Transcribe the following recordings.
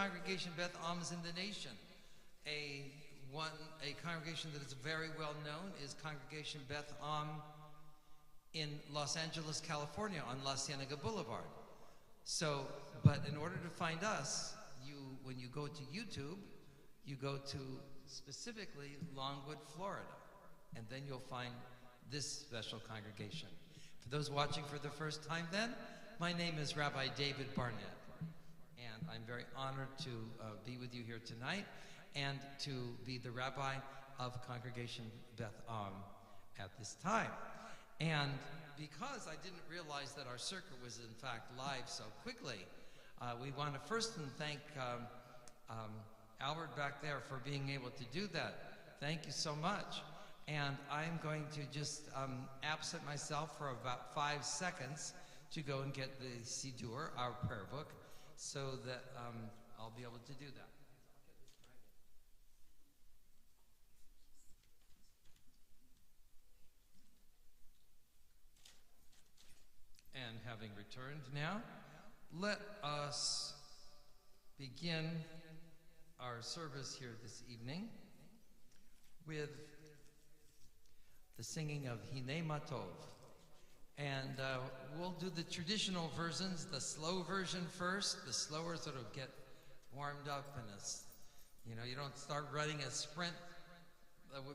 congregation Beth Am is in the nation. A congregation that is very well known is Congregation Beth Am in Los Angeles, California on La Cienega Boulevard. So, but in order to find us, when you go to YouTube, you go to specifically Longwood, Florida, and then you'll find this special congregation. For those watching for the first time then, my name is Rabbi David Barnett, and I'm very honored to be with you here tonight and to be the rabbi of Congregation Beth Am at this time. And because I didn't realize that our circuit was in fact live so quickly, we want to first thank Albert back there for being able to do that. Thank you so much. And I'm going to just absent myself for about 5 seconds to go and get the Siddur, our prayer book, so that I'll be able to do that. And having returned now, let us begin our service here this evening with the singing of Hinei Matov. And we'll do the traditional versions, the slow version first, the slower sort of get warmed up, and you don't start running a sprint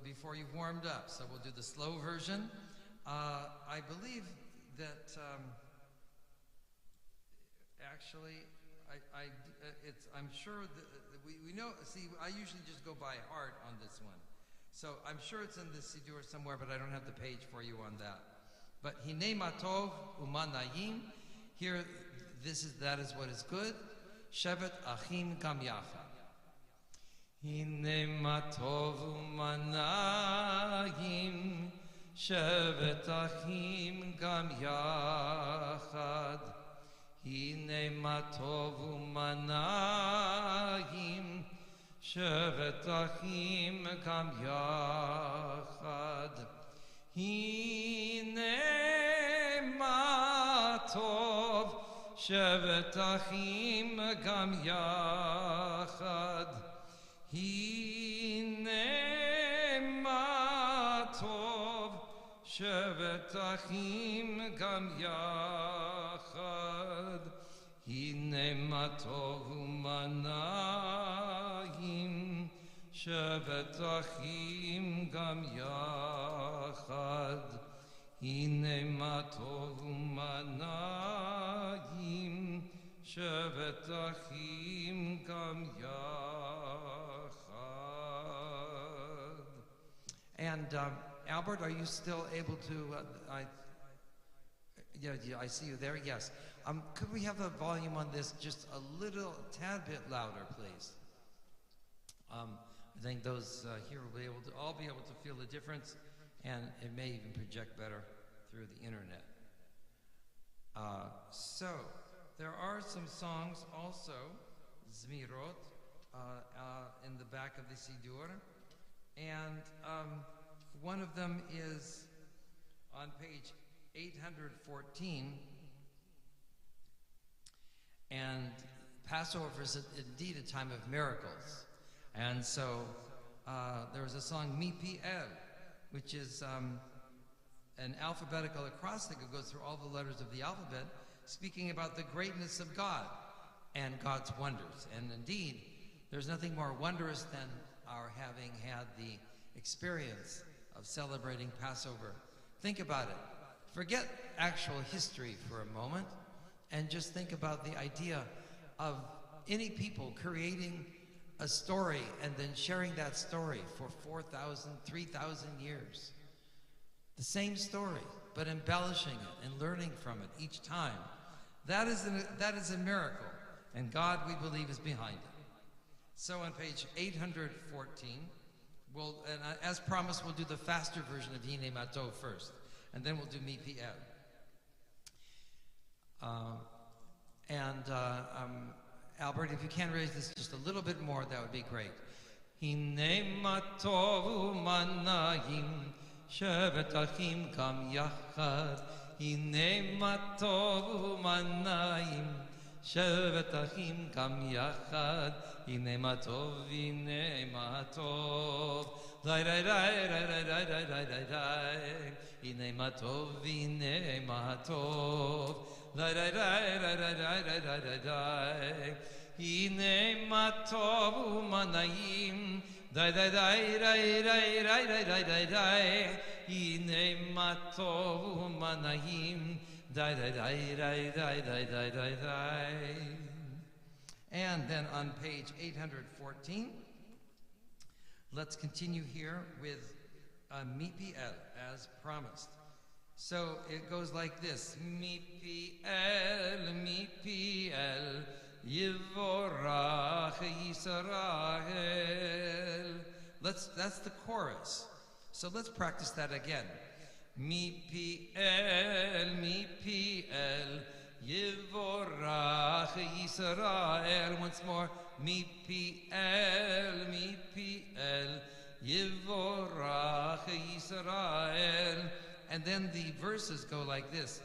before you've warmed up. So we'll do the slow version. I believe that actually, I'm sure that we know, see, I usually just go by heart on this one. So I'm sure it's in the Siddur somewhere, but I don't have the page for you on that. But Hinei Matov Umanayim, here, that is what is good. Shevet Achim Gam Yachad. Hinei Matov Umanayim, Shevet Achim Gam Yachad. Hinei Matov Umanayim, Shevet Achim Gam Yachad. Hinei Matov, Shevet Achim Gam Yachad. Hinei Matov, Shevet Achim Gam Yachad. Hinei Matov Umanayim, Shevet Achim Gam Yachad. Hinei Matov Umanayim, Shevet Achim Gam Yachad. And Albert, are you still able to, yeah, I see you there, yes. Could we have the volume on this just a tad bit louder, please? I think those here will all be able to feel the difference, and it may even project better through the internet. So, there are some songs also, Zmirot, in the back of the Siddur, and one of them is on page 814, and Passover is indeed a time of miracles. And so there was a song, Mi Pi El, which is an alphabetical acrostic that goes through all the letters of the alphabet, speaking about the greatness of God and God's wonders. And indeed, there's nothing more wondrous than our having had the experience of celebrating Passover. Think about it. Forget actual history for a moment, and just think about the idea of any people creating a story and then sharing that story for 4,000, 3,000 years. The same story, but embellishing it and learning from it each time. That is a miracle, and God, we believe, is behind it. So on page 814, as promised, we'll do the faster version of Hinei Matov first, and then we'll do Mi Pi El. Albert, if you can raise this just a little bit more, that would be great. Hinei Matov Umanayim, Shevet Achim Gam Yachad. Hinei Matov Umanayim, שבת אחים קם יחד, הנה מה טוב, הנה מה טוב. די די די די די די די די די די, הנה מה טוב, הנה מה טוב. די די די די די די די די די די, הנה מה טוב ומה נעים. די די די די די די די די די די, הנה מה טוב ומה נעים. די די די די די די די די די. And then on page 814, let's continue here with Mipiel as promised. So it goes like this: Mipiel, Mipiel, Yivorach Yisrael. That's the chorus. So let's practice that again. Mipiel, Mipiel, Yivorach Yisrael. Once more. Mipiel, Mipiel, Yivorach Yisrael. And then the verses go like this: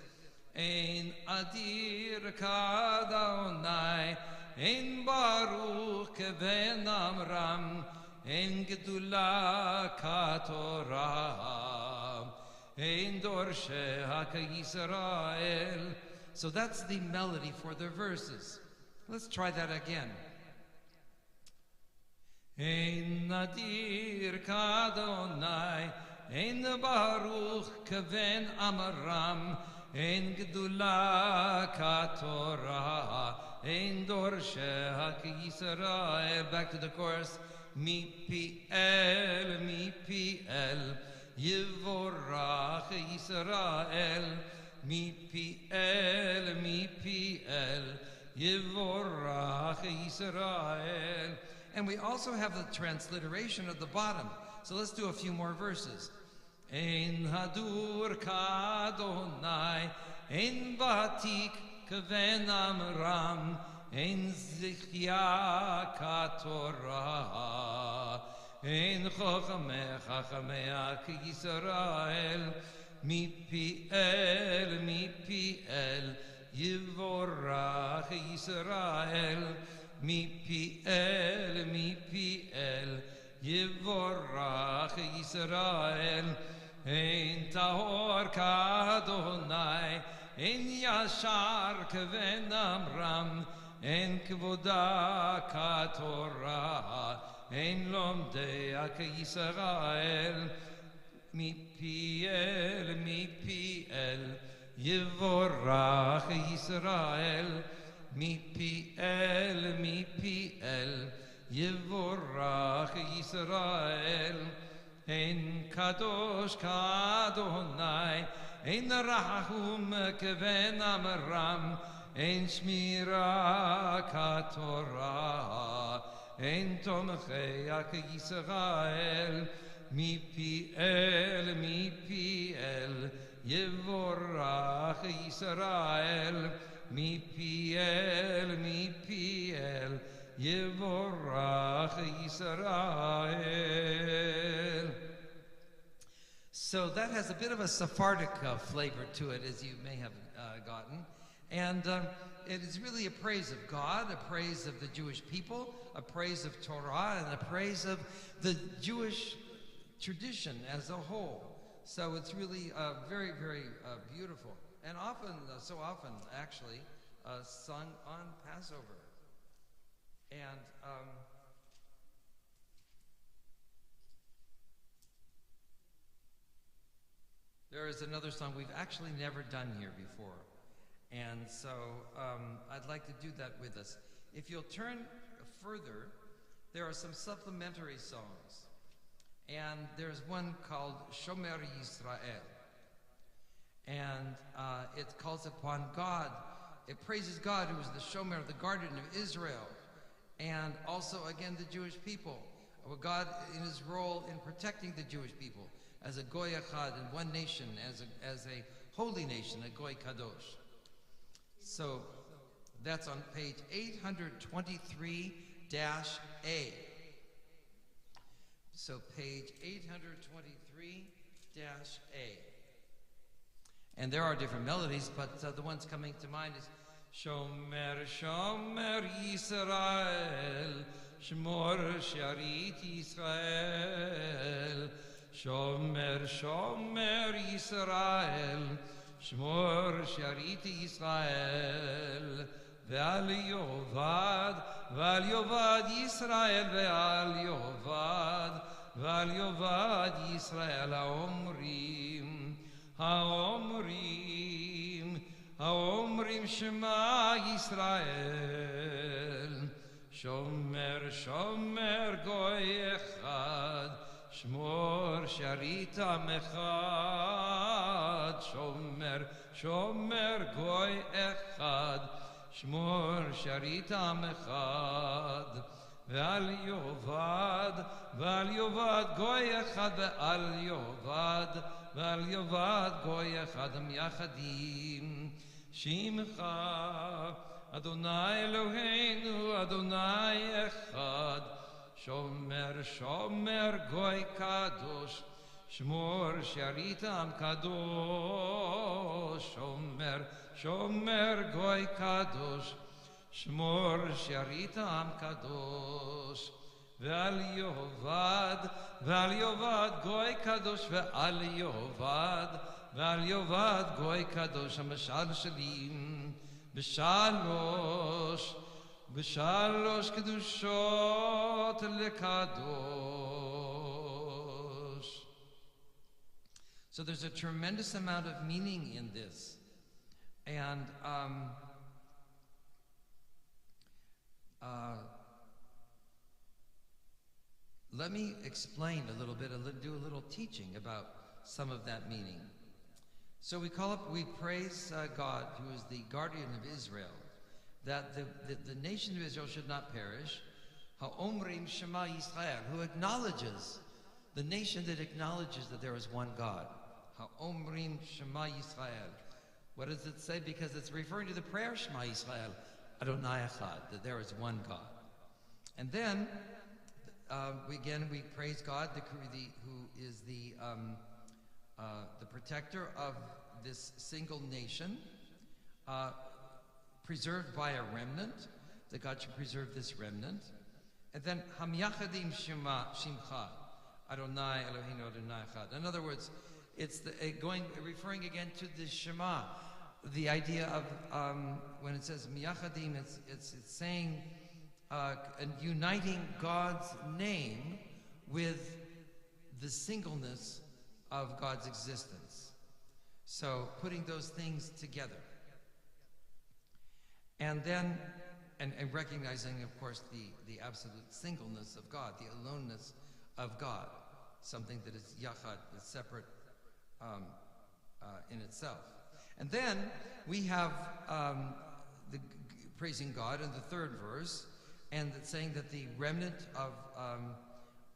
Ein adir kadonai, ein baruch keven amram, ein gedula katorah, ein dorsheh Yisrael. So that's the melody for the verses. Let's try that again. Ein nadir kadonai, ein baruch keven amram, ein gedula katorah, ein dorsheh Yisrael. Back to the chorus. Mipiel, Mipiel, Yivorach Yisrael. Mipiel, Mipiel, Yivorach Yisrael. And we also have the transliteration at the bottom. So let's do a few more verses. Ein hadur kadonai, ein vatik keven amram, ein zichya katorah, ein chochameh chachameh Yisrael. Mipiel, Mipiel, Yivorach Yisrael. Mipiel, Mipiel, Yivorach Yisrael. Ein tahor kadonai, ein yashar keven amram, ein kvoda katorah, ein lomdei Yisrael. Mipiel, Mipiel, Yivorach Yisrael. Mipiel, Mipiel, Yivorach Yisrael. Ein kadosh kadonai, ein rahum keven amram, ein shmira katorah, ein tomchei Yisrael. Mipiel, Mipiel, Yivorach Yisrael. Mipiel, Mipiel, Yivorach Yisrael. So that has a bit of a Sephardic flavor to it, as you may have gotten. And it is really a praise of God, a praise of the Jewish people, a praise of Torah, and a praise of the Jewish tradition as a whole. So it's really very, very beautiful, and often, so often actually, sung on Passover. And there is another song we've actually never done here before, and so I'd like to do that with us. If you'll turn further, there are some supplementary songs. And there's one called Shomer Yisrael. And it calls upon God. It praises God, who is the Shomer, the guardian of Israel. And also, again, the Jewish people. God in his role in protecting the Jewish people as a Goy Echad, in one nation, as a holy nation, a Goy Kadosh. So that's on page 823-A. So page 823-A. And there are different melodies, but the ones coming to mind is Shomer, Shomer Yisrael, Shmor Sharit Yisrael. Shomer, Shomer Yisrael, Shmor Sharit Yisrael. Ve'al yovad Yisrael, ve'al yovad Yisrael, האומרים שמע ישראל, שומר שומר גוי אחד, שמור שרית עם אחד. שומר שומר גוי אחד, שמור שרית עם אחד. ועל יאבד גוי אחד, ועל יאבד גוי אחד, הם יחדים. שמך אדוני אלוהינו, אדוני אחד. שומר שומר גוי קדוש, שמור שרית עם קדוש. שומר שומר גוי קדוש, שמור שרית עם קדוש. ועל יאבד גוי קדוש, ועל יאבד גוי קדוש, המשל שלים בשלוש קדושות לקדוש. So there's a tremendous amount of meaning in this, and let me explain a little bit, do a little teaching about some of that meaning. So we praise God, who is the guardian of Israel, that the nation of Israel should not perish. Ha'omrim Shema Yisrael, who acknowledges, the nation that acknowledges that there is one God. Ha'omrim Shema Yisrael. What does it say? Because it's referring to the prayer Shema Yisrael, Adonai Echad, that there is one God. And then we praise God, who is the protector of this single nation, preserved by a remnant, that God should preserve this remnant. And then Ham Yachadim Shimcha, Adonai Eloheinu Adonai Echad. In other words, it's referring again to the Shema, the idea of when it says Miyachadim, it's saying and uniting God's name with the singleness of God's existence. So putting those things together. And then, and recognizing, of course, the absolute singleness of God, the aloneness of God, something that is yachad, is separate in itself. And then we have the praising God in the third verse, and saying that the remnant of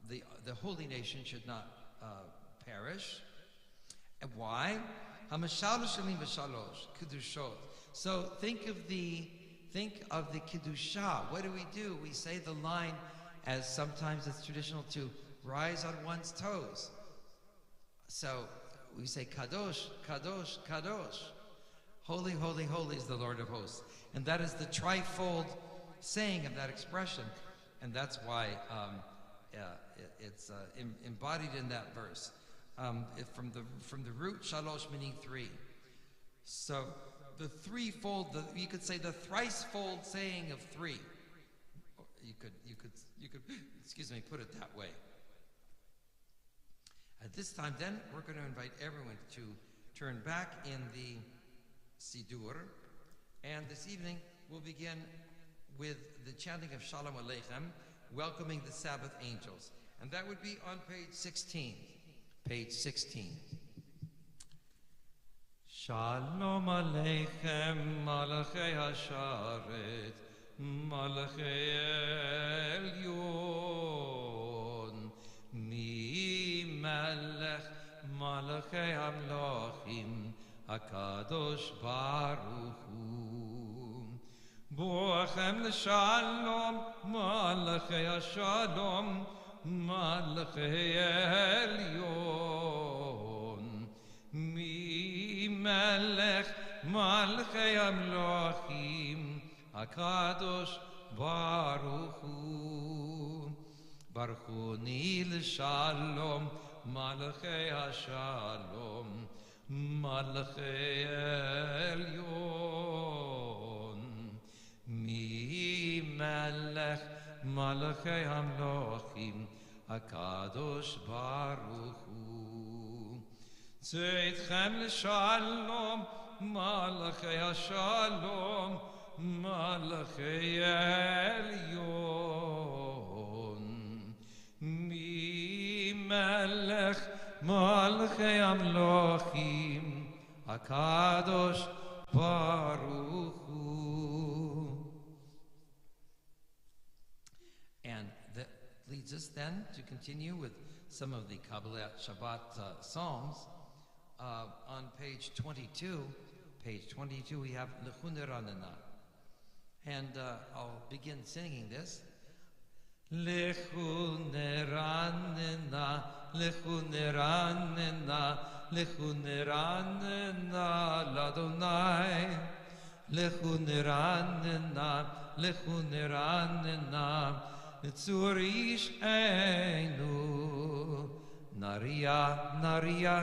the holy nation should not perish. And why? So think of the Kiddusha. What do? We say the line, as sometimes it's traditional to rise on one's toes. So we say Kadosh, Kadosh, Kadosh. Holy, holy, holy is the Lord of hosts. And that is the trifold saying of that expression. And that's why it's embodied in that verse. From the root shalosh, meaning three. So the threefold, you could say the thricefold saying of three. You could excuse me, put it that way. At this time, then, we're going to invite everyone to turn back in the Sidur, and this evening we'll begin with the chanting of Shalom Aleichem, welcoming the Sabbath angels, and that would be on page 16. Page 16. Shalom Aleichem, Malachei Hasharet, Malachei Elyon, Mi Melech, Malachei Hamlochim, HaKadosh Baruch Hu. Boachem l'shalom, Malachei Hashalom, Malachei Elyon, Mi Melech, מלכי המלוכים, הקדוש ברוך הוא. ברכוני לשלום, מלכי השלום, מלכי עליון. מי מלך מלכי המלוכים, הקדוש ברוך הוא. צאתכם לשלום, מלכי השלום, מלכי עליון. מי מלך מלכי המלוכים, הקדוש ברוך הוא. And that leads us then to continue with some of the Kabbalah Shabbat Psalms. On page 22, we have Lechun Ranana. And I'll begin singing this. Lechun Ranana, Lechun Ranana, Lechun Ranana, Ladonai. Lechun Ranana, Lechun Ranana, Tzur Einu. Naria, Naria,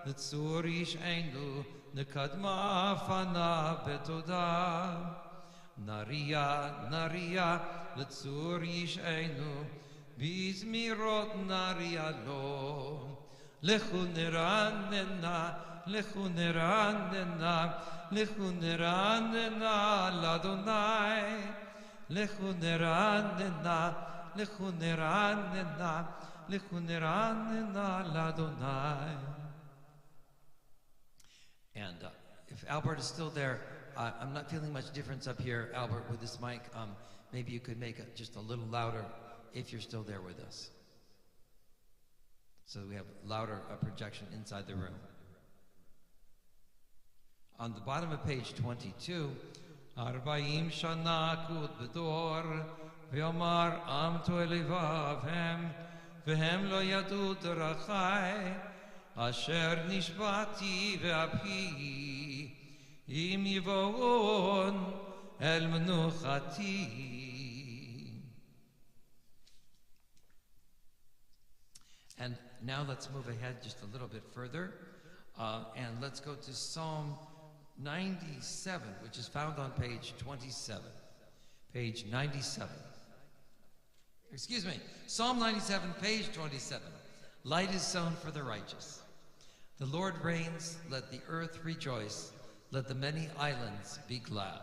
Tzur Einu, Nekadma Fana Betoda. Naria, Naria, Tzur Einu, Bizmirot Naria Lo. Lechun Ranana, Lechun Ranana, Lechun Ranana, Ladonai. Lechun Ranana, Lechun Ranana, Lechun Ranana, Ladonai. And if Albert is still there, I'm not feeling much difference up here, Albert, with this mic. Maybe you could make it just a little louder if you're still there with us. So we have louder projection inside the room. On the bottom of page 22, Arba'im shana kut bedor, ve'omar am to elevavhem, ve'hem lo yadu derachai, asher nishbati ve'api, im yivon el menuchati. And now let's move ahead just a little bit further, and let's go to Psalm 97, which is found on page 27. Page 97. Excuse me, Psalm 97, page 27. Light is sown for the righteous. The Lord reigns, let the earth rejoice, let the many islands be glad.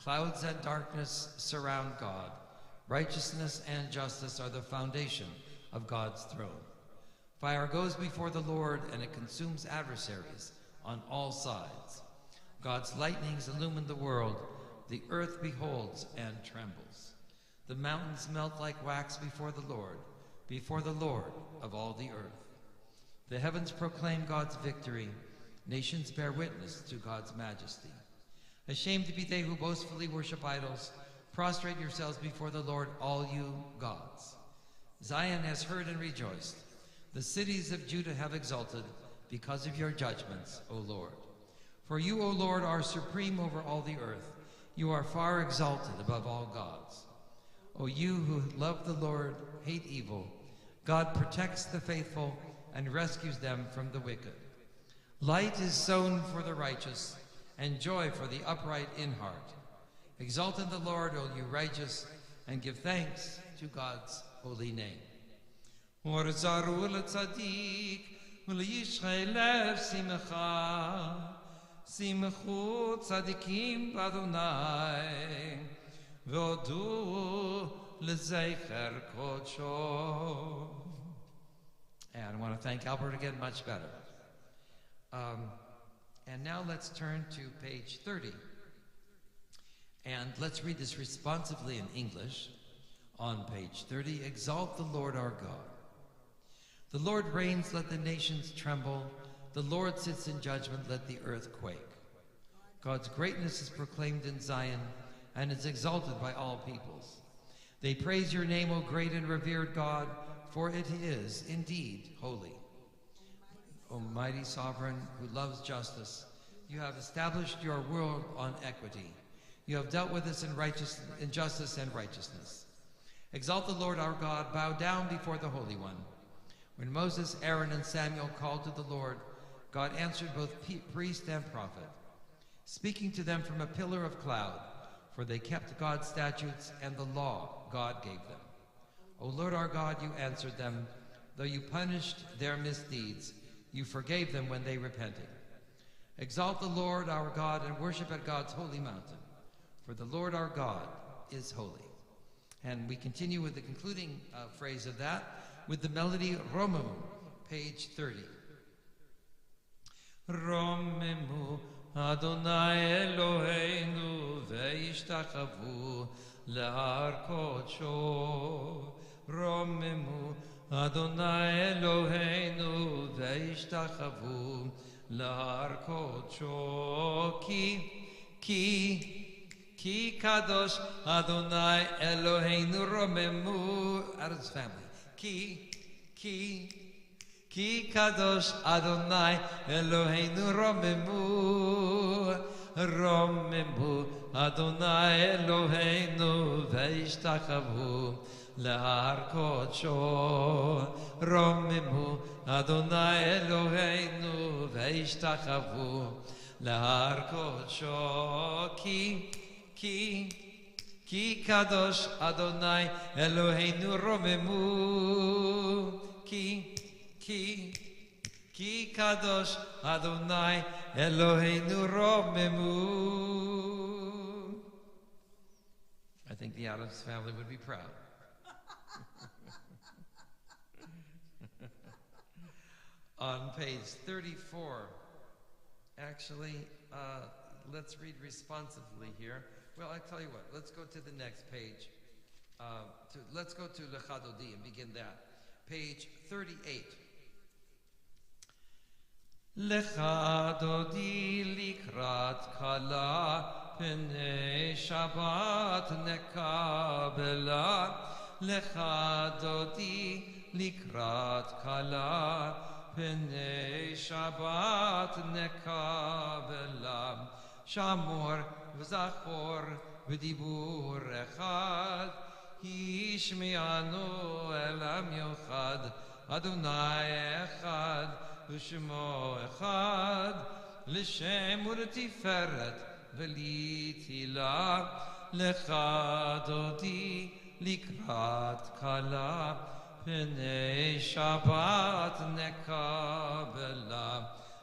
Clouds and darkness surround God. Righteousness and justice are the foundation of God's throne. Fire goes before the Lord, and it consumes adversaries on all sides. God's lightnings illumine the world. The earth beholds and trembles. The mountains melt like wax before the Lord of all the earth. The heavens proclaim God's victory. Nations bear witness to God's majesty. Ashamed to be they who boastfully worship idols. Prostrate yourselves before the Lord, all you gods. Zion has heard and rejoiced. The cities of Judah have exulted because of your judgments, O Lord. For you, O Lord, are supreme over all the earth. You are far exalted above all gods. O you who love the Lord, hate evil. God protects the faithful and rescues them from the wicked. Light is sown for the righteous, and joy for the upright in heart. Exalt in the Lord, O you righteous, and give thanks to God's holy name. Orzaru l'tzadik, v'l'yishrei lev simcha. Simchu tzadikim b'Adonai, v'odu l'zeicher kodsho. And I want to thank Albert again, much better. And now let's turn to page 30. And let's read this responsively in English. On page 30, exalt the Lord our God. The Lord reigns, let the nations tremble. The Lord sits in judgment, let the earth quake. God's greatness is proclaimed in Zion and is exalted by all peoples. They praise your name, O great and revered God, for it is indeed holy. O mighty sovereign who loves justice, You have established your world on equity. You have dealt with us in justice and righteousness. Exalt the Lord our God, bow down before the Holy One. When Moses, Aaron, and Samuel called to the Lord, God answered both priest and prophet, speaking to them from a pillar of cloud, for they kept God's statutes and the law God gave them. O Lord our God, you answered them. Though you punished their misdeeds, you forgave them when they repented. Exalt the Lord our God and worship at God's holy mountain, for the Lord our God is holy. And we continue with the concluding phrase of that with the melody Romemu, page 30. Romemu Adonai Eloheinu ve'ishtachavu le'ar kodsho. Romemu Adonai Eloheinu ve'ishtachavu le'ar kodsho. Ki kadosh Adonai Eloheinu romemu. Out of his family. Ki kadosh Adonai Eloheinu romemu. Romemu Adonai Eloheinu ve'ishtachavu le'ar kodsho. Romemu Adonai Eloheinu ve'ishtachavu le'ar kodsho. Ki kadosh Adonai Eloheinu romemu. Ki kadosh Adonai Eloheinu romemu. I think the Adams family would be proud. On page 34, actually, let's read responsively here. Well, I tell you what, let's go to the next page. Let's go to Lecha Dodi and begin that. Page 38. Lecha Dodi likrat kala pnei Shabbat nekabela. Lecha Dodi likrat kala pnei Shabbat nekabela. Shamor v'zachor v'dibur echad Yishmi'anu elam yochad Adonai echad v'shemo echad l'shem u'letiferet v'litila lecha dodi likrat kala pnei Shabbat nekabela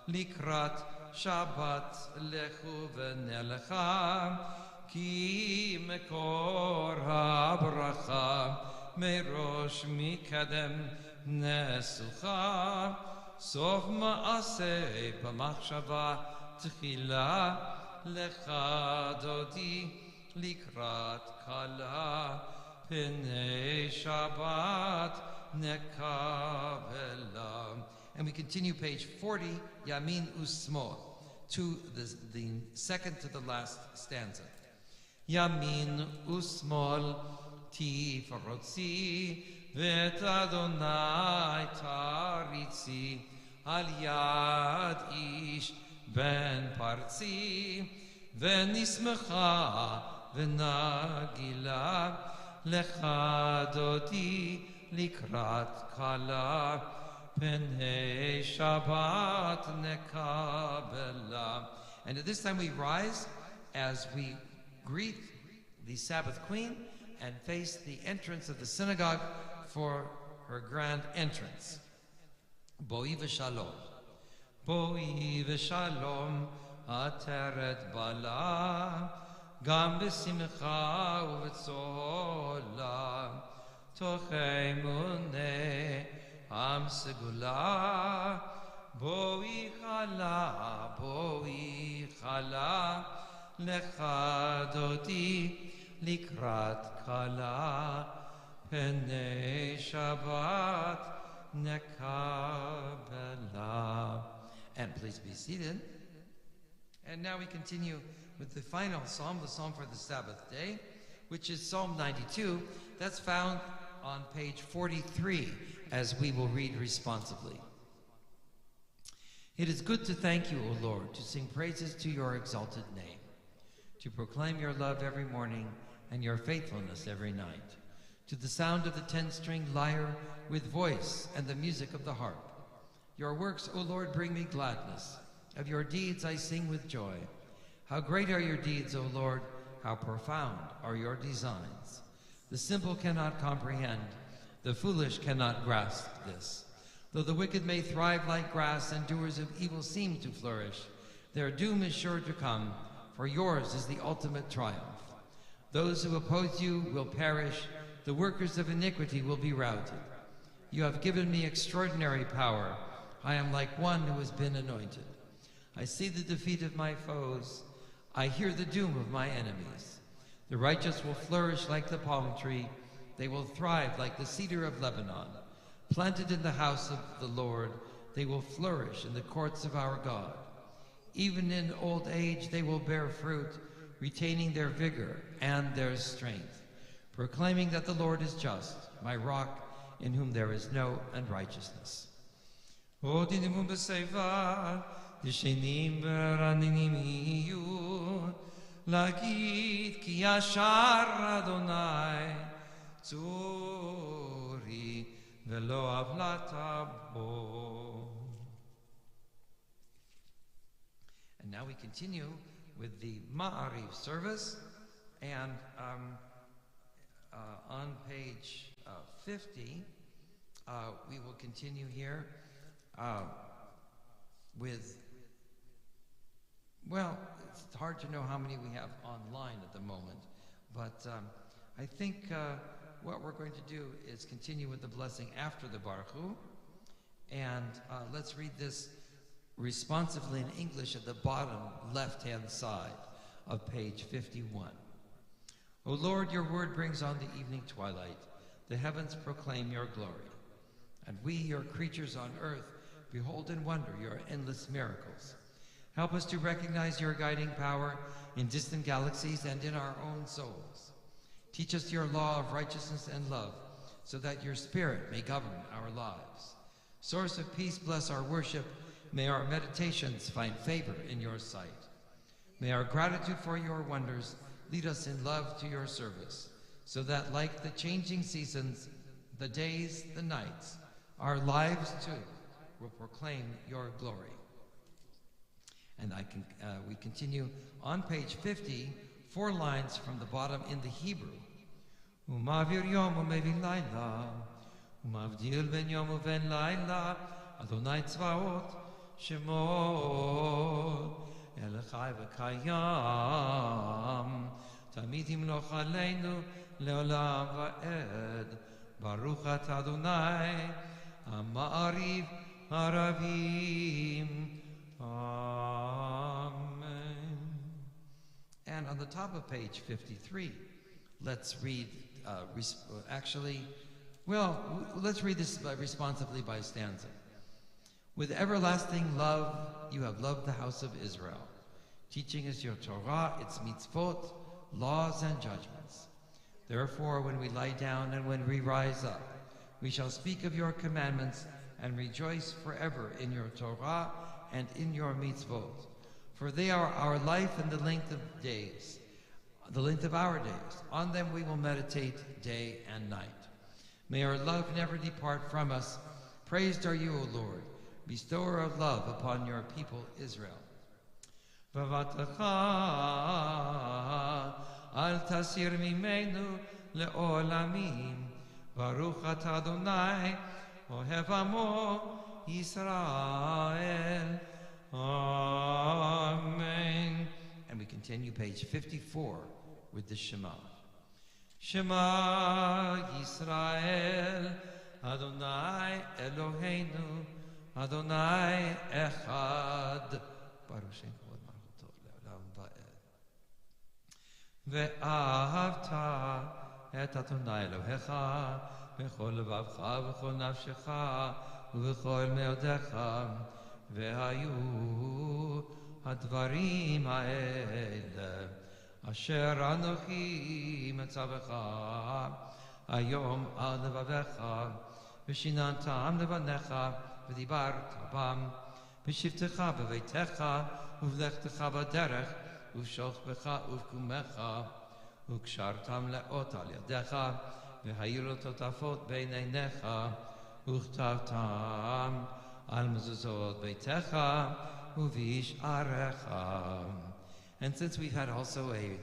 likrat Shabbat lechu v'nelecha ki mekor habracha merosh mikadem nesucha sof ma'aseh b'machshava tchila lecha dodi likrat kala pnei Shabbat nekavela. And we continue page 40, Yamin Usmol, to the second to the last stanza. Yamin Usmol tifarotzi vet Adonai taritzi al yad ish ben parzi v'nismecha v'nagila lecha dodi likrat kala Pnei Shabbat nekabela. And at this time we rise as we greet the Sabbath Queen and face the entrance of the synagogue for her grand entrance. Boi v'shalom. Boi v'shalom ateret bala gam b'simcha u'v'tzola tochei muneh Am segula, boi chala, lecha dodi, likrat kala, pnei Shabbat nekabela. And please be seated. And now we continue with the final psalm, the psalm for the Sabbath day, which is Psalm 92. That's found on page 43, as we will read responsively. It is good to thank you, O Lord, to sing praises to your exalted name, to proclaim your love every morning and your faithfulness every night, to the sound of the 10-string lyre with voice and the music of the harp. Your works, O Lord, bring me gladness. Of your deeds I sing with joy. How great are your deeds, O Lord, how profound are your designs. The simple cannot comprehend, the foolish cannot grasp this. Though the wicked may thrive like grass and doers of evil seem to flourish, their doom is sure to come, for yours is the ultimate triumph. Those who oppose you will perish, the workers of iniquity will be routed. You have given me extraordinary power. I am like one who has been anointed. I see the defeat of my foes. I hear the doom of my enemies. The righteous will flourish like the palm tree. They will thrive like the cedar of Lebanon. Planted in the house of the Lord, they will flourish in the courts of our God. Even in old age they will bear fruit, retaining their vigor and their strength, proclaiming that the Lord is just, my rock, in whom there is no unrighteousness. Odinimum b'seiva, yishenim v'raninim iyu, lagid ki yashar Adonai, tzuri v'lo avlata bo. And now we continue with the Ma'ariv service, and on page 50, we will continue here with, well, it's hard to know how many we have online at the moment, but I think what we're going to do is continue with the blessing after the Baruch Hu, and let's read this responsively in English at the bottom left-hand side of page 51. O Lord, your word brings on the evening twilight. The heavens proclaim your glory. And we, your creatures on earth, behold and wonder your endless miracles. Help us to recognize your guiding power in distant galaxies and in our own souls. Teach us your law of righteousness and love, so that your spirit may govern our lives. Source of peace, bless our worship. May our meditations find favor in your sight. May our gratitude for your wonders lead us in love to your service, so that like the changing seasons, the days, the nights, our lives too will proclaim your glory. And we continue on page 50, 4 lines from the bottom in the Hebrew. Umavir yom umevi laila, umavdil ben yom uven laila, Adonai tzvaot, Shemo El Chai v'Kayam, Tamid Yimloch Aleinu Leolam va'ed, Baruch Ata Adonai, Ma'ariv Aravim. Amen. And on the top of page 53, let's read, let's read this responsively by stanza. With everlasting love, you have loved the house of Israel, teaching us your Torah, its mitzvot, laws, and judgments. Therefore, when we lie down and when we rise up, we shall speak of your commandments and rejoice forever in your Torah and in your mitzvot. For they are our life and the length of days, the length of our days. On them we will meditate day and night. May our love never depart from us. Praised are you, O Lord, bestower of love upon your people Israel. V'vatacha al tasir mimenu le'olamim, Baruch Ata Adonai ohev amo Yisrael. Amen. And we continue page 54 with the Shema. Shema Yisrael, Adonai Eloheinu, Adonai Echad, Baruch Shem Kavod Malchuto Le'olam Va'ed. Ve'ahavta et Adonai Elohecha b'chol levavcha v'chol nafshecha u'v'chol meodecha, ve'hayu hadvarim ha'ele asher anochi metzavecha hayom al levavecha v'shinantam levanecha v'dibart bam בשבתך בביתך, ובלכתך בדרך, ובשוכבך ובקומך, וקשרתם לאות על ידיך, והיו לו תותפות בין עיניך, וכתבתם על מזוזות ביתך, ובשעריך. And since we've had also a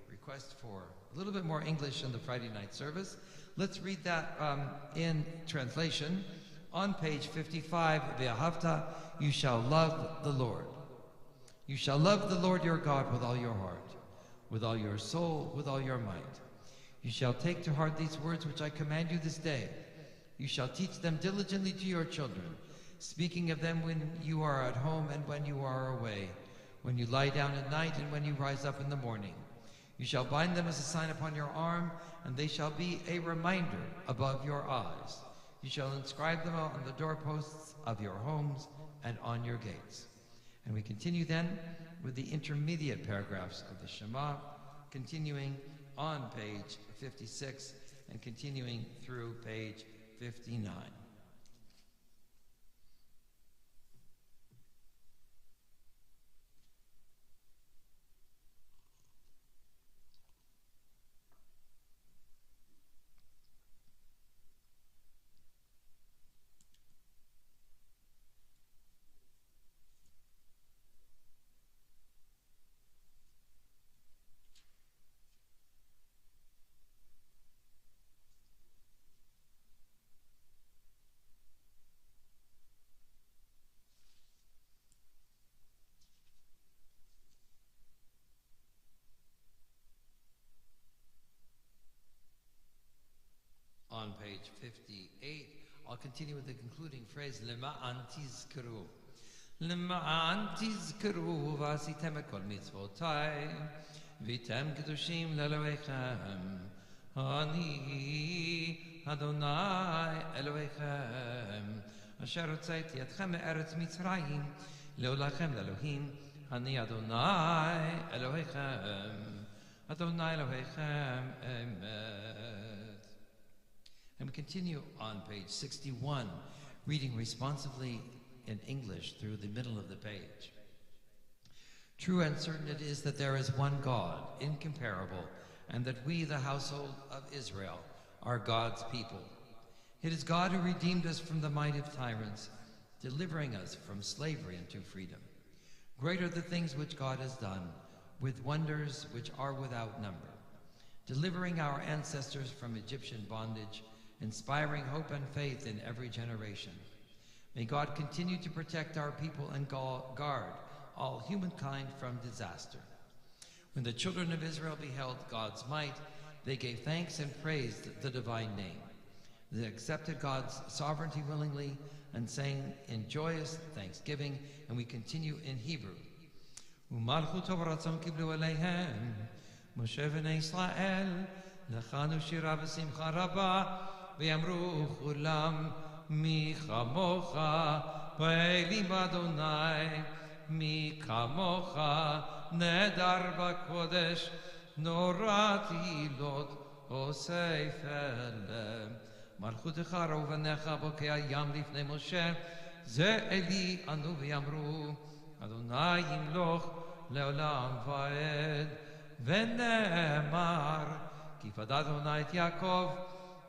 request for a little bit more English in the Friday night service, let's read that in translation. On page 55, Ve'ahavta, you shall love the Lord. You shall love the Lord your God with all your heart, with all your soul, with all your might. You shall take to heart these words which I command you this day. You shall teach them diligently to your children, speaking of them when you are at home and when you are away, when you lie down at night and when you rise up in the morning. You shall bind them as a sign upon your arm, and they shall be a reminder above your eyes. You shall inscribe them on the doorposts of your homes and on your gates. And we continue then with the intermediate paragraphs of the Shema, continuing on page 56 and continuing through page 59. On page 58, I'll continue with the concluding phrase, Lema'an tizkuru. Lema'an tizkuru v'asitem ekol mitzvotai, v'item kedushim le'elohechem. Ani Adonai Elohechem, asher hotzaiti etchem me'eretz Mitzrayim, le'olachem le'elohim. Ani Adonai Elohechem, Adonai Elohechem, Amen. And we continue on page 61, reading responsively in English through the middle of the page. True and certain it is that there is one God, incomparable, and that we, the household of Israel, are God's people. It is God who redeemed us from the might of tyrants, delivering us from slavery into freedom. Great are the things which God has done, with wonders which are without number, delivering our ancestors from Egyptian bondage, inspiring hope and faith in every generation. May God continue to protect our people and guard all humankind from disaster. When the children of Israel beheld God's might, they gave thanks and praised the divine name. They accepted God's sovereignty willingly and sang in joyous thanksgiving, and we continue in Hebrew. Umalchut v'ratzon kiblu eleihem, Moshe v'nei Yisrael, lechanu shira v'simcha rabah, ויאמרו כולם מי כמוך באלים אדוני מי כמוך נהדר בקודש נורא תהילות אוסף אלה מלכותך ראובנך בוקע ים לפני משה זה אלי ענו ויאמרו אדוני ימלוך לעולם ועד ונאמר כי פדה אדוני את יעקב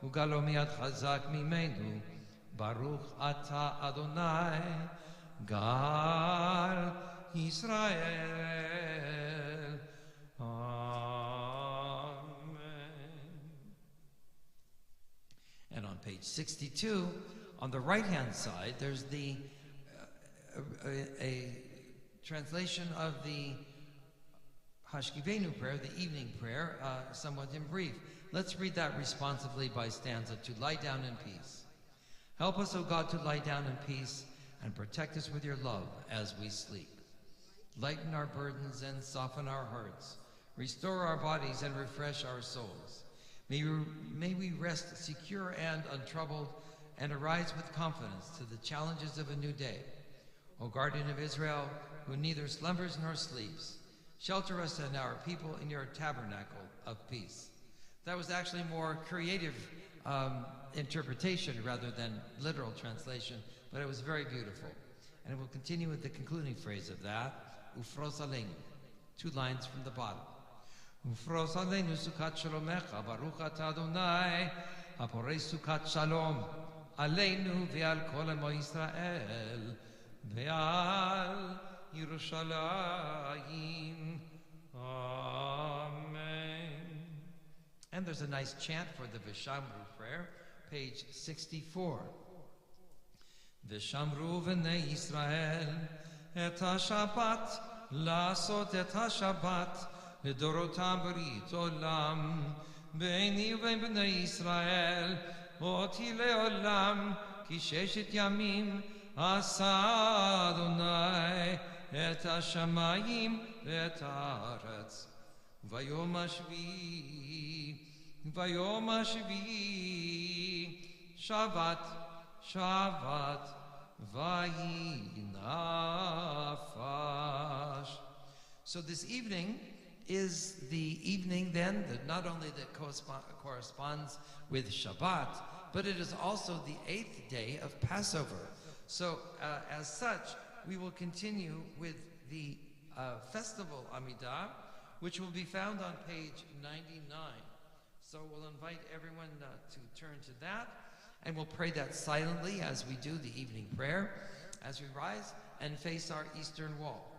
וגלו מיד חזק ממנו, ברוך אתה אדוני, גל ישראל. Amen. And on page 62, on the right-hand side, there's the a translation of the Hashkivenu prayer, the evening prayer, somewhat in brief. Let's read that responsively by stanza, to lie down in peace. Help us, O God, to lie down in peace and protect us with your love as we sleep. Lighten our burdens and soften our hearts. Restore our bodies and refresh our souls. May we rest secure and untroubled and arise with confidence to the challenges of a new day. O guardian of Israel, who neither slumbers nor sleeps, shelter us and our people in your tabernacle of peace. That was actually more creative interpretation rather than literal translation, but it was very beautiful. And we'll continue with the concluding phrase of that, Ufros Aleinu, 2 lines from the bottom. Ufros Aleinu Sukkot Shalomecha, Baruch Atah Adonai, Haporei Sukkot Shalom, Aleinu ve'al kol amo Yisrael, ve'al Yerushalayim. Amen. And there's a nice chant for the Vishamru prayer, page 64. Vishamru v'nei Yisrael et ha-Shabbat, לעשות את השבת לדורותם ברית עולם, ביני ובין בני ישראל אותי לעולם, כי 6 ימים עשה אדוני את השמיים ואת הארץ. ביום השביעי שבת vayinafash. So this evening is the evening then that not only that corresponds with Shabbat, but it is also the 8th day of Passover. So as such, we will continue with the festival Amidah, which will be found on page 99. So we'll invite everyone to turn to that. And we'll pray that silently as we do the evening prayer, as we rise and face our eastern wall.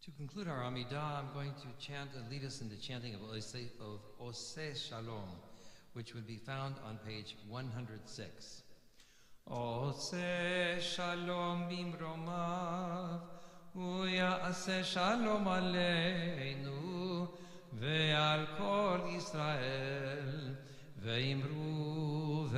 To conclude our Amidah, I'm going to chant and lead us in the chanting of Oseh Shalom, which would be found on page 106. Oseh Shalom bimromav, Uya'aseh Shalom aleinu, ve'al kol Yisrael, ve'imru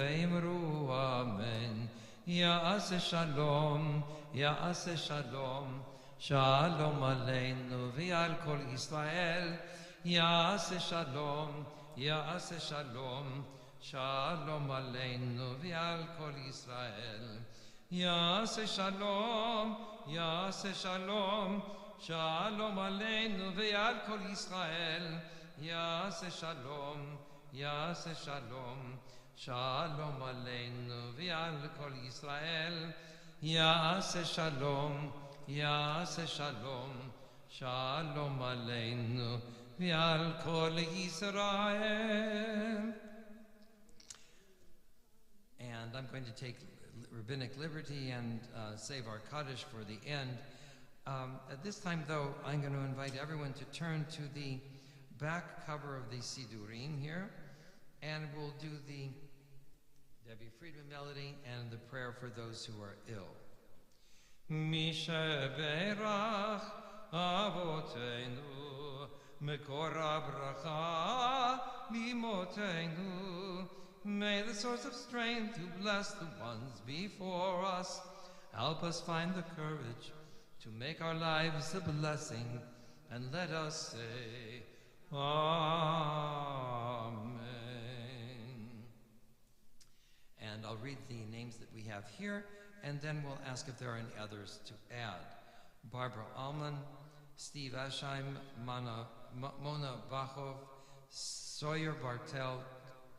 amen. Ya'aseh Shalom, Ya'aseh Shalom, Shalom aleinu ve'al kol Yisrael, Ya'aseh Shalom, Ya'aseh Shalom, Shalom aleinu v'al kol Yisrael. Yaseh shalom, Yaseh shalom. Shalom aleinu v'al kol Yisrael. Yaseh shalom, Yaseh shalom. Shalom aleinu v'al kol Yisrael. Yaseh shalom, Yaseh shalom. Shalom aleinu v'al kol Yisrael. And I'm going to take rabbinic liberty and save our Kaddish for the end. At this time, though, I'm going to invite everyone to turn to the back cover of the Sidurim here, and we'll do the Debbie Friedman melody and the prayer for those who are ill. Mishaberach Avotenu Mekor Bracha Limotenu. May the source of strength to bless the ones before us help us find the courage to make our lives a blessing, and let us say Amen. And I'll read the names that we have here, and then we'll ask if there are any others to add. Barbara Allman, Steve Asheim, Mona Bachov, Sawyer Bartel,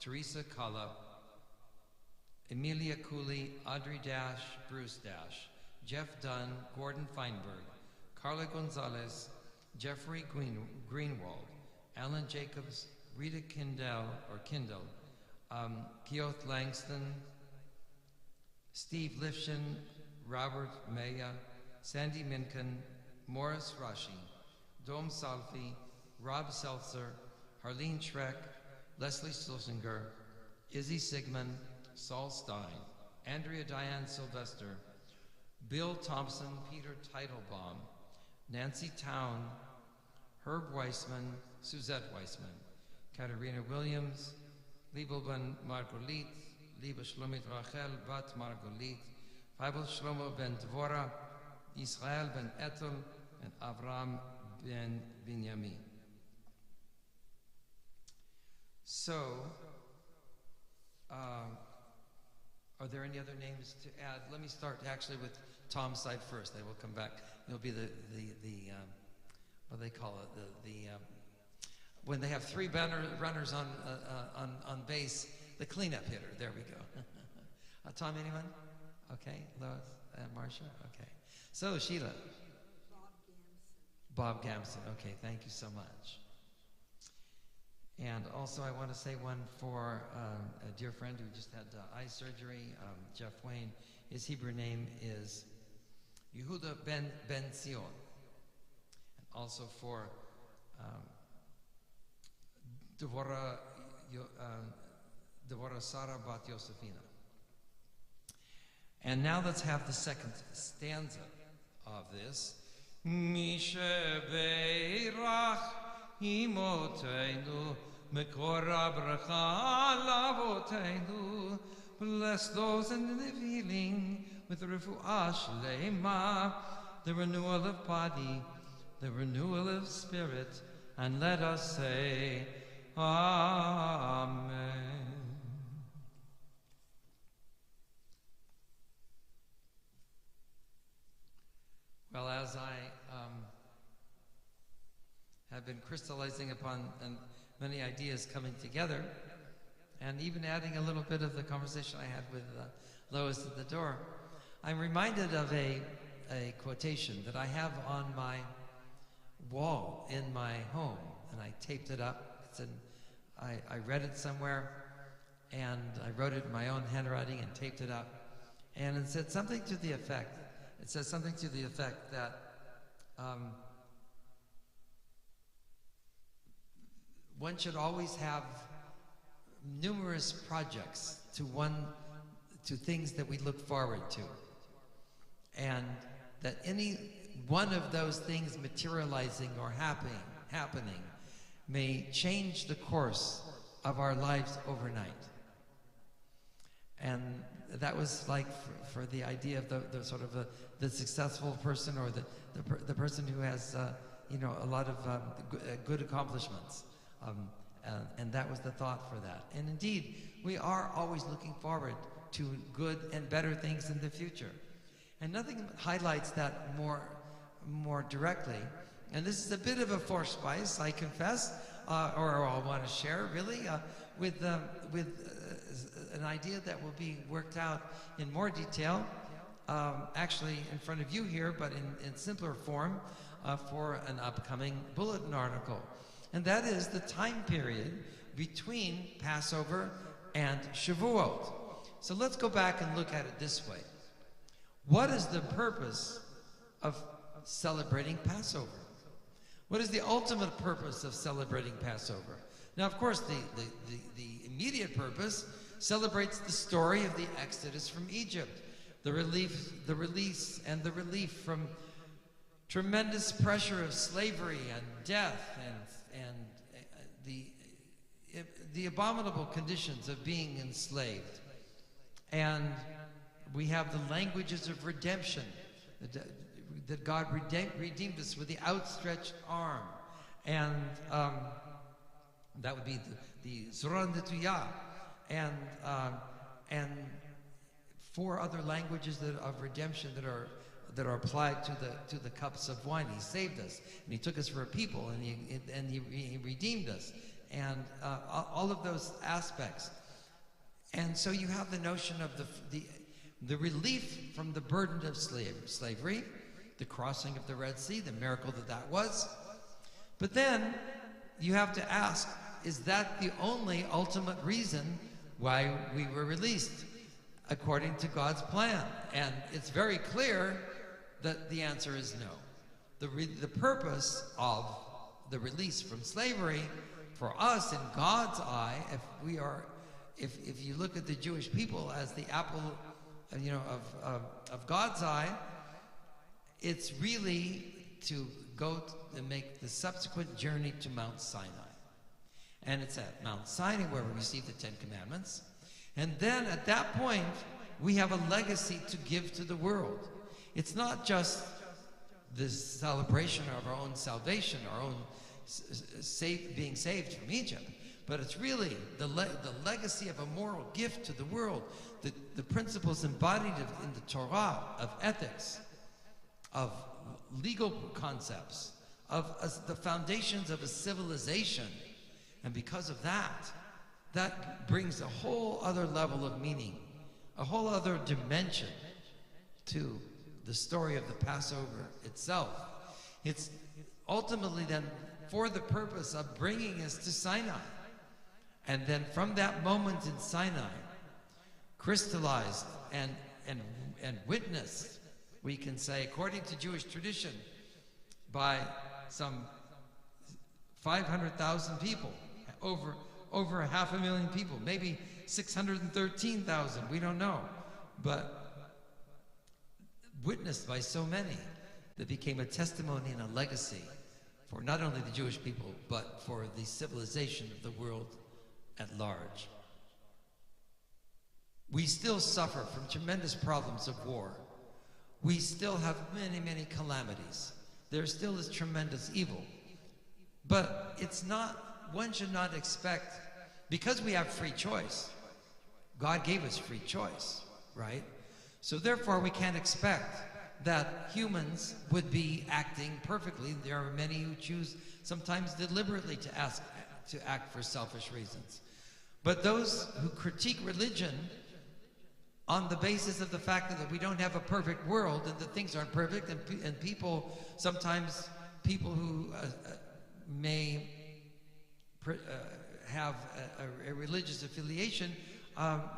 Teresa Kalla, Emilia Cooley, Audrey Dash, Bruce Dash, Jeff Dunn, Gordon Feinberg, Carla Gonzalez, Jeffrey Greenwald, Alan Jacobs, Rita Kindle, Keoth Langston, Steve Lifshin, Robert Maya, Sandy Minkin, Morris Rashi, Dom Salfi, Rob Seltzer, Harleen Schreck, Leslie Schlesinger, Izzy Sigmund, Saul Stein, Andrea Diane Sylvester, Bill Thompson, Peter Teitelbaum, Nancy Town, Herb Weissman, Suzette Weissman, Katerina Williams, Liebelben Margolit, Liebe Shlomit Rachel Bat Margolit, Fibel Shlomo ben Dvora, Israel ben Etel, and Avram ben Binyamin. So, are there any other names to add? Let me start actually with Tom's side first. I will come back. It'll be the what do they call it? When they have three runners on base, the cleanup hitter. There we go. Tom, anyone? Okay, Lois, Marcia. Okay. So Sheila. Bob Gamson. Okay, thank you so much. And also I want to say one for a dear friend who just had eye surgery, Jeff Wayne. His Hebrew name is Yehuda ben Zion. And also for Devorah Sarah bat Yosefina. And now let's have the second stanza of this. Mishe beirach imoteinu mekor bracha lavoteinu. Bless those in the healing with the refuah shlema, the renewal of body, the renewal of spirit, and let us say Amen. Well, as I have been crystallizing upon many ideas coming together, and even adding a little bit of the conversation I had with Lois at the door, I'm reminded of a quotation that I have on my wall in my home, and I taped it up. I read it somewhere, and I wrote it in my own handwriting and taped it up, and it said something to the effect. It says something to the effect that one should always have numerous projects to things that we look forward to, and that any one of those things materializing or happening may change the course of our lives overnight. And that was like for the idea of the sort of the successful person, or the person who has a lot of good accomplishments. And that was the thought for that. And indeed, we are always looking forward to good and better things in the future. And nothing highlights that more directly. And this is a bit of a forspice, I confess, or I want to share really, with an idea that will be worked out in more detail, actually in front of you here, but in simpler form for an upcoming bulletin article. And that is the time period between Passover and Shavuot. So let's go back and look at it this way. What is the purpose of celebrating Passover? What is the ultimate purpose of celebrating Passover? Now, of course, the immediate purpose celebrates the story of the Exodus from Egypt, the release and the relief from tremendous pressure of slavery and death and the abominable conditions of being enslaved. And we have the languages of redemption, that God redeemed us with the outstretched arm. And that would be the Zoran de Tuyah. And four other languages of redemption that are applied to the cups of wine. He saved us, and He took us for a people, and He redeemed us, and all of those aspects. And so you have the notion of the relief from the burden of slavery, the crossing of the Red Sea, the miracle that was. But then you have to ask, is that the only ultimate reason why we were released according to God's plan? And it's very clear that the answer is no. The purpose of the release from slavery for us in God's eye, if you look at the Jewish people as the apple, of God's eye, it's really to go and make the subsequent journey to Mount Sinai. And it's at Mount Sinai where we receive the Ten Commandments. And then at that point, we have a legacy to give to the world. It's not just this celebration of our own salvation, our own being saved from Egypt, but it's really the legacy of a moral gift to the world, the principles embodied in the Torah of ethics, of legal concepts, of the foundations of a civilization. And because of that brings a whole other level of meaning, a whole other dimension to the story of the Passover itself. It's ultimately then for the purpose of bringing us to Sinai. And then from that moment in Sinai, crystallized and witnessed, we can say, according to Jewish tradition, by some 500,000 people, over 500,000 people, maybe 613,000, we don't know, but witnessed by so many that became a testimony and a legacy for not only the Jewish people, but for the civilization of the world at large. We still suffer from tremendous problems of war. We still have many, many calamities. There still is tremendous evil. But it's not, one should not expect, because we have free choice, God gave us free choice, right? So therefore we can't expect that humans would be acting perfectly. There are many who choose sometimes deliberately to act for selfish reasons. But those who critique religion on the basis of the fact that we don't have a perfect world and that things aren't perfect, and people, sometimes people who may have a religious affiliation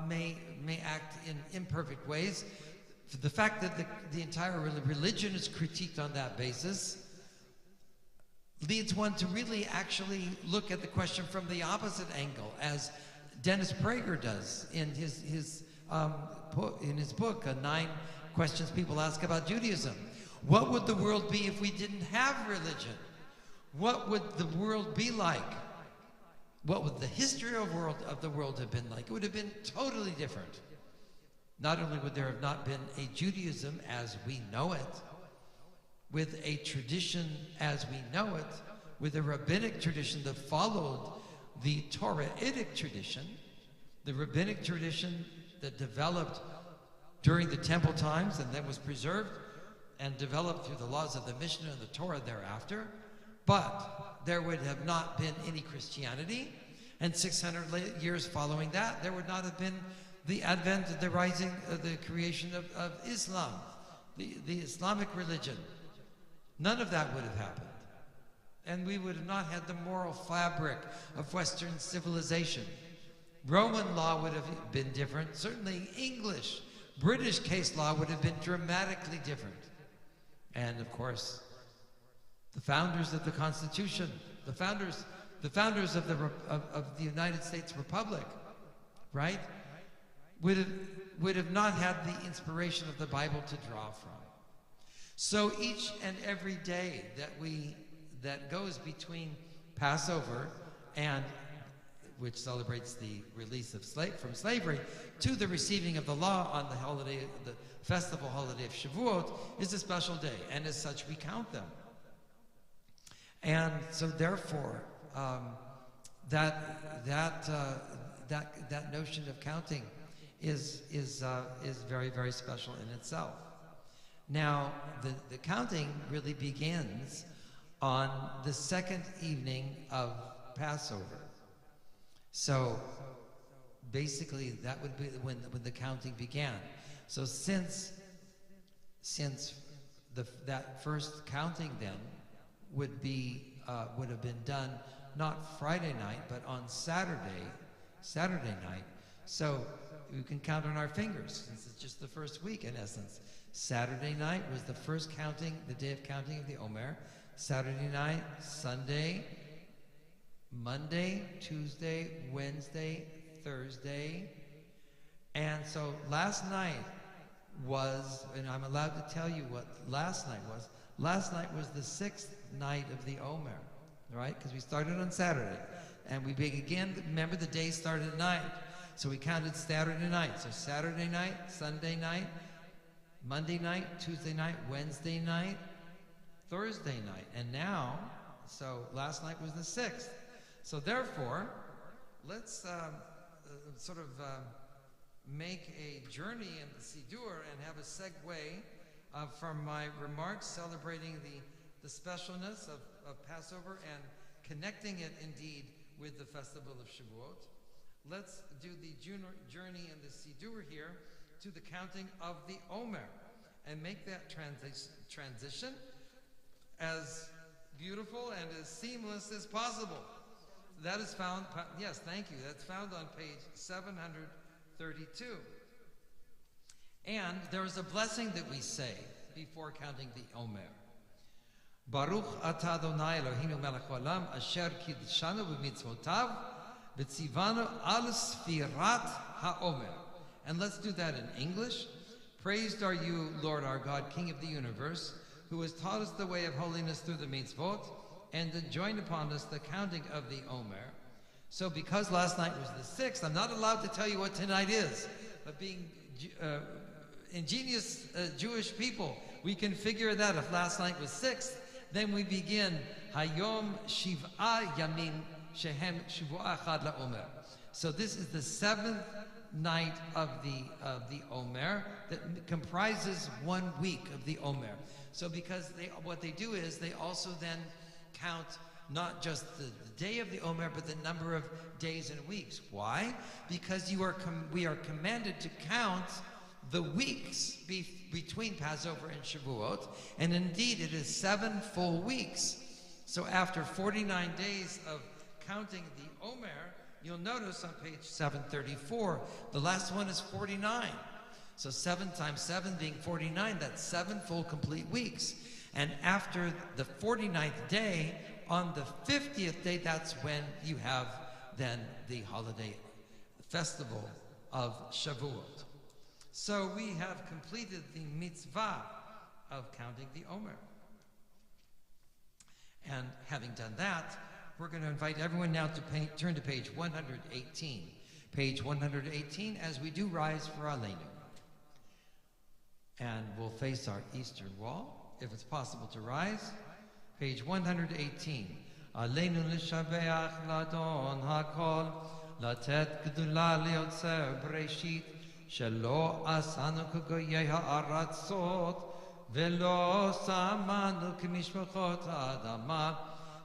may act in imperfect ways. The fact that the entire religion is critiqued on that basis leads one to really actually look at the question from the opposite angle, as Dennis Prager does in his book, 9 Questions People Ask About Judaism. What would the world be if we didn't have religion? What would the world be like? What would the history of the world have been like? It would have been totally different. Not only would there have not been a Judaism as we know it, with a tradition as we know it, with a rabbinic tradition that followed the Torahitic tradition, the rabbinic tradition that developed during the temple times and then was preserved and developed through the laws of the Mishnah and the Torah thereafter. But there would have not been any Christianity, and 600 years following that, there would not have been the advent, the rising, the creation of Islam, the Islamic religion. None of that would have happened. And we would have not had the moral fabric of Western civilization. Roman law would have been different. Certainly English, British case law would have been dramatically different. And of course, the founders of the Constitution, the founders of the United States Republic, right, would have not had the inspiration of the Bible to draw from. So each and every day that goes between Passover and which celebrates the release of from slavery to the receiving of the law on the holiday, the festival holiday of Shavuot, is a special day, and as such we count them. And so therefore, that notion of counting is very, very special in itself. Now, the counting really begins on the second evening of Passover. So basically, that would be when the counting began. So since that first counting then would have been done not Friday night, but on Saturday night. So we can count on our fingers, since it's just the first week in essence. Saturday night was the first counting, the day of counting of the Omer. Saturday night, Sunday, Monday, Tuesday, Wednesday, Thursday. And so last night was, and I'm allowed to tell you what last night was. Last night was the sixth night of the Omer, right? Because we started on Saturday. And we began, remember the day started at night. So we counted Saturday night. So Saturday night, Sunday night, Monday night, Tuesday night, Wednesday night, Thursday night. And now, so last night was the sixth. So therefore, let's make a journey in the Siddur and have a segue from my remarks celebrating the specialness of Passover and connecting it indeed with the festival of Shavuot. Let's do the journey in the Siddur here to the counting of the Omer and make that transition as beautiful and as seamless as possible. That is found, yes, thank you. That's found on page 732. And there is a blessing that we say before counting the Omer. Baruch atah Adonai Eloheinu melech haolam asher kidshanu b'mitzvotav v'tzivanu al sfirat haomer. And let's do that in English. Praised are you, Lord our God, King of the universe, who has taught us the way of holiness through the mitzvot, and enjoined upon us the counting of the Omer. So because last night was the sixth, I'm not allowed to tell you what tonight is, but being ingenious Jewish people, we can figure that if last night was sixth, then we begin Hayom Shiv'a Yamin Shehem Shavua Echad LaOmer. So this is the seventh night of the Omer that comprises 1 week of the Omer. So because what they do is they also then count not just the day of the Omer, but the number of days and weeks. Why? Because we are commanded to count the weeks between Passover and Shavuot, and indeed it is 7 full weeks. So after 49 days of counting the Omer, you'll notice on page 734, the last one is 49. So 7 times 7 being 49, that's 7 full complete weeks. And after the 49th day, on the 50th day, that's when you have then the holiday festival of Shavuot. So we have completed the mitzvah of counting the Omer. And having done that, we're going to invite everyone now to turn to page 118. Page 118, as we do rise for Aleinu. And we'll face our eastern wall, if it's possible to rise. Page 118. עלינו לשבח לאדון הכל, לתת גדולה ליוצר בראשית, שלא עשנו כגויי הארצות, ולא שמנו כמשפחות האדמה,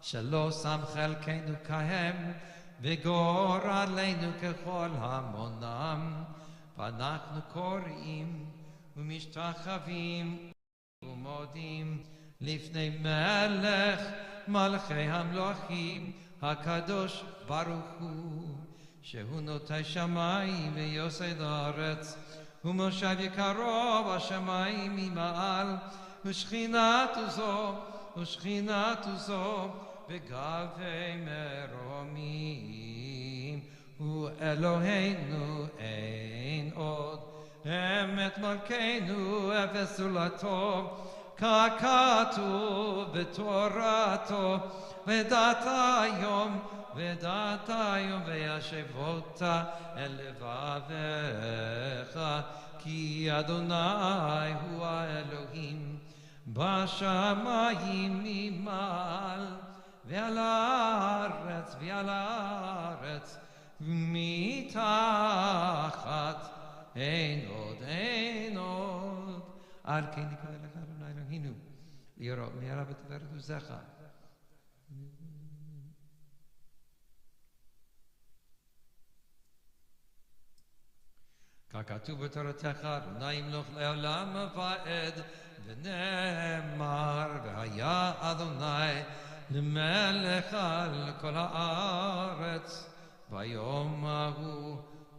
שלא שם חלקנו כהם, וגורלנו ככל המונם. ואנחנו קוראים ומשתחווים ומודים לפני מלך מלכי המלכים הקדוש ברוך הוא, שהוא נוטה שמיים ויוסד הארץ, ומושב יקרו בשמיים ממעל, ושכינתו זו בגבי מרומים. הוא אלוהינו אין עוד, אמת מלכנו אפס זולתו, ככתוב בתורתו, ודעת היום וישבותה אל לבביך, כי אדוני הוא האלוהים בשמיים ממעל, ועל הארץ מתחת אין עוד. על כן נקרא לך אדוני אלוהינו לירוא מהרה ותפארת עוזך. ככתוב בתורתך, אדוני ימלוך לעולם ועד, ונאמר והיה אדוני למלך על כל הארץ.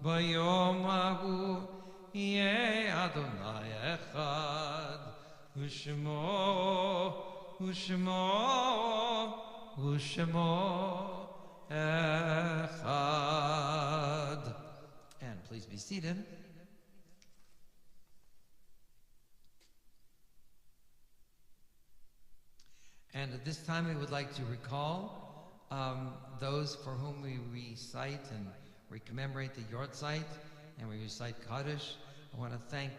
ביום ההוא יהיה אדוני אחד, ושמו אחד. And please be seated. And at this time we would like to recall those for whom we recite and we commemorate the Yortzeit and we recite Kaddish. I want to thank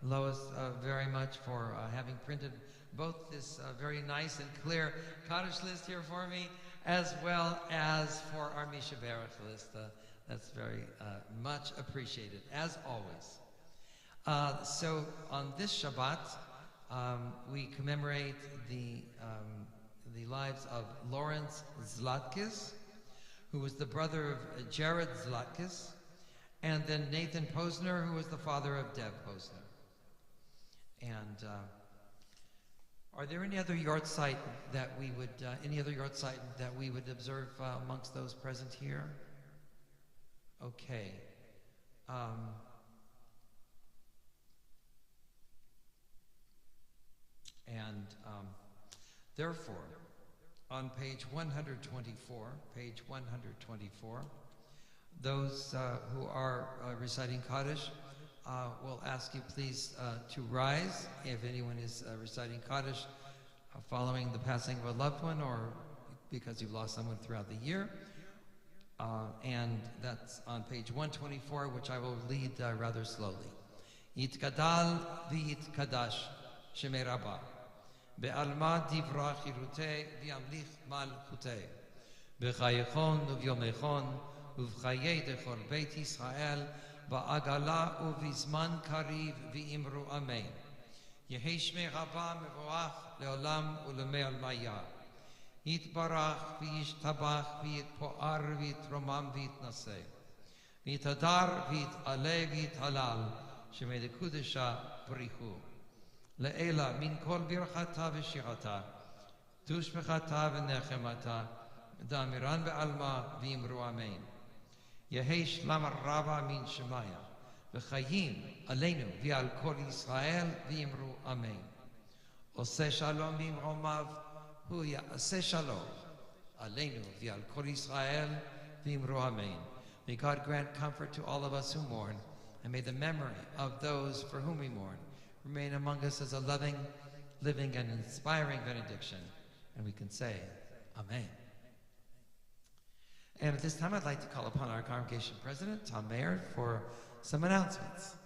Lois very much for having printed both this very nice and clear Kaddish list here for me, as well as for our Misha Berach list. That's very much appreciated, as always. So on this Shabbat, we commemorate the lives of Lawrence Zlatkis, who was the brother of Jared Zlatkis, and then Nathan Posner, who was the father of Deb Posner. And are there any other Yortzeit that we would observe amongst those present here? Okay. Therefore, on page 124, those who are reciting Kaddish, will ask you please to rise if anyone is reciting Kaddish following the passing of a loved one or because you've lost someone throughout the year. And that's on page 124, which I will lead rather slowly. Yitkadal v'yitkadash shemei Rabbah, be'alma divra chirutei v'yamlich malchutei, b'chayichon u'vyomechon u'v'chayei dechor beit Yisrael ba'agala u'vizman kariv v'imru amen. Yehi shmei Rabbah mevoach le'olam u'lemei almaya. Yitbarach v'yishtabach v'yitpo'ar v'yitromam v'yitnaseh. V'yitadar v'yitaleh v'yithalal shemei lekudesha b'richu. Le'ela min kol birchata v'shirata tushmechata v'nechemata da'amiran be'alma v'imru amen. Yehi shlam rabba min shemaya v'chayim aleinu v'al kol Yisrael v'imru amen. Oseh shalom v'imromav hu ya'aseh shalom aleinu v'al kol Yisrael v'imru amen. May God grant comfort to all of us who mourn, and may the memory of those for whom we mourn remain among us as a loving, living, and inspiring benediction. And we can say, Amen. And at this time, I'd like to call upon our congregation president, Tom Mayer, for some announcements.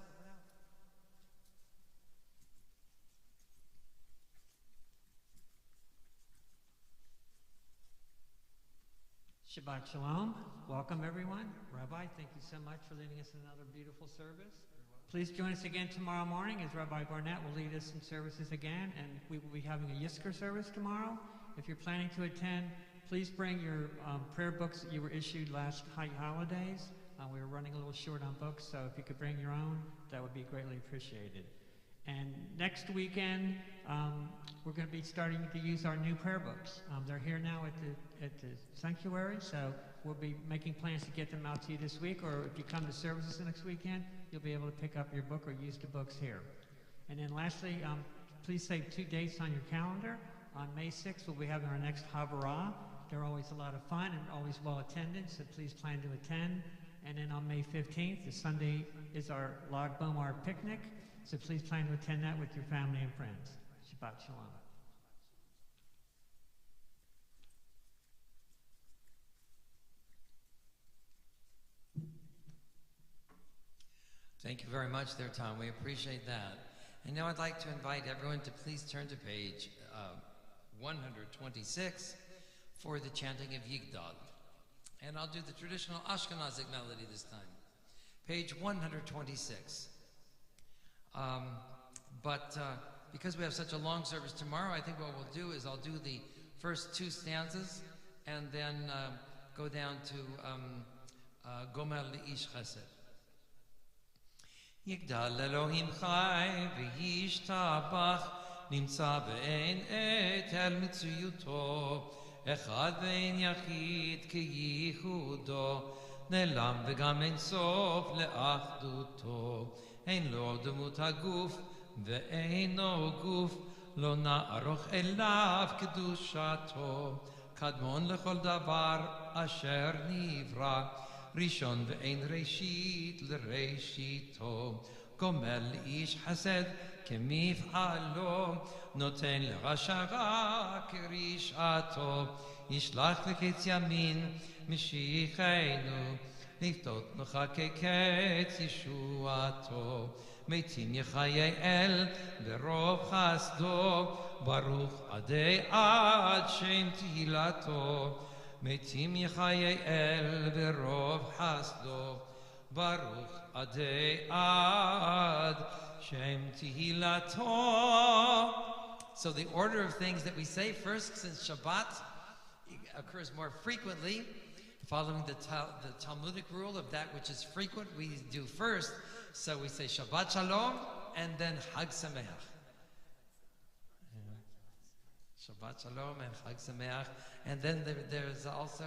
Shabbat Shalom. Welcome, everyone. Rabbi, thank you so much for leading us in another beautiful service. Please join us again tomorrow morning as Rabbi Barnett will lead us in services again, and we will be having a Yizkor service tomorrow. If you're planning to attend, please bring your prayer books that you were issued last holidays. We were running a little short on books, so if you could bring your own, that would be greatly appreciated. And next weekend, we're going to be starting to use our new prayer books. They're here now at the sanctuary, so we'll be making plans to get them out to you this week, or if you come to services next weekend, you'll be able to pick up your book or use the books here. And then lastly, please save 2 dates on your calendar. On May 6th, we'll be having our next Havarah. They're always a lot of fun and always well attended, so please plan to attend. And then on May 15th, the Sunday, is our Lag Bomar picnic, so please plan to attend that with your family and friends. Shabbat Shalom. Thank you very much there, Tom. We appreciate that. And now I'd like to invite everyone to please turn to page 126 for the chanting of Yigdal. And I'll do the traditional Ashkenazic melody this time. Page 126. Because we have such a long service tomorrow, I think what we'll do is I'll do the first 2 stanzas and then go down to Gomer Li'ish Chesed. יגדל אלוהים חי וישתבח נמצא ואין עת אל מציאותו אחד ואין יחיד כייחודו נעלם וגם אין סוף לאחדותו אין לו דמות הגוף ואינו גוף לא נערוך אליו קדושתו קדמון לכל דבר אשר נברא ראשון ואין ראשית לראשיתו גומל לאיש חסד כמפעלו נותן לרשע רע כרשעתו ישלח לקץ ימין משיחנו לפתות לך כקץ ישועתו מתים יחיה אל ברוב חסדו ברוך עדי עד שם תהילתו מתים יחיה אל ברוב חסדו ברוך עדי עד שם תהילתו. So the order of things that we say first, since Shabbat occurs more frequently, following the Talmudic rule of that which is frequent, we do first. So we say Shabbat Shalom and then Chag Sameach. Shabbat Shalom and Chag Sameach. And then there's also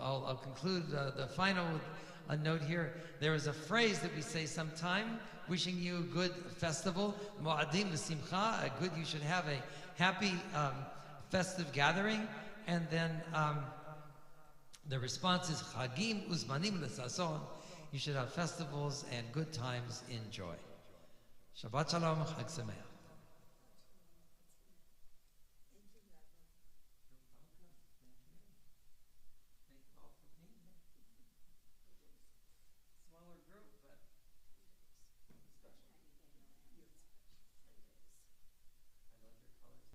I'll conclude the final note here. There is a phrase that we say sometime, wishing you a good festival, Mo'adim v'simcha, you should have a happy festive gathering. And then the response is Chagim uzmanim l'sason, you should have festivals and good times in joy. Shabbat Shalom, Chag Sameach.